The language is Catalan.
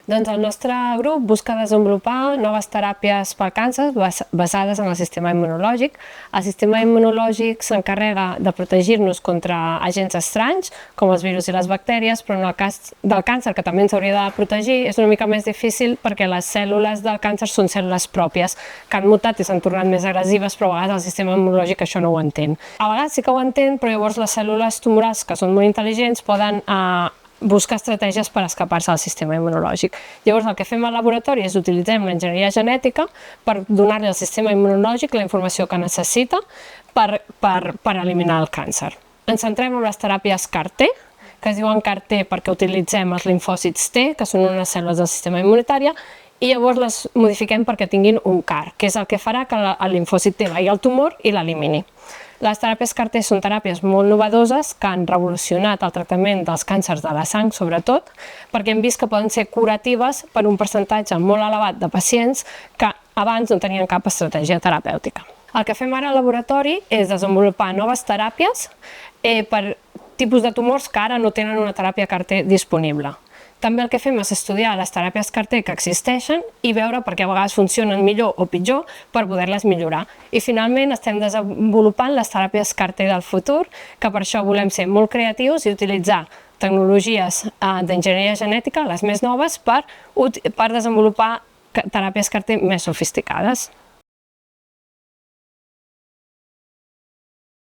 Doncs el nostre grup busca desenvolupar noves teràpies pel càncer basades en el sistema immunològic. El sistema immunològic s'encarrega de protegir-nos contra agents estranys, com els virus i les bactèries, però en el cas del càncer, que també ens hauria de protegir, és una mica més difícil perquè les cèl·lules del càncer són cèl·lules pròpies, que han mutat i s'han tornat més agressives, però a vegades el sistema immunològic això no ho entén. A vegades sí que ho entén, però llavors les cèl·lules tumorals, que són molt intel·ligents, poden buscar estratègies per escapar-se del sistema immunològic. Llavors el que fem al laboratori és utilitzem l'enginyeria genètica per donar-li al sistema immunològic la informació que necessita per eliminar el càncer. Ens centrem en les teràpies CAR-T, que es diuen CAR-T perquè utilitzem els linfòcits T, que són unes cèl·lules del sistema immunitari, i llavors les modifiquem perquè tinguin un CAR, que és el que farà que el linfòcit T vagi al tumor i l'elimini. Les teràpies CAR-T són teràpies molt novedoses que han revolucionat el tractament dels càncers de la sang, sobretot, perquè hem vist que poden ser curatives per un percentatge molt elevat de pacients que abans no tenien cap estratègia terapèutica. El que fem ara al laboratori és desenvolupar noves teràpies per tipus de tumors que ara no tenen una teràpia CAR-T disponible. També el que fem és estudiar les teràpies CAR-T que existeixen i veure per què a vegades funcionen millor o pitjor per poder-les millorar. I finalment estem desenvolupant les teràpies CAR-T del futur, que per això volem ser molt creatius i utilitzar tecnologies d'enginyeria genètica, les més noves, per desenvolupar teràpies CAR-T més sofisticades.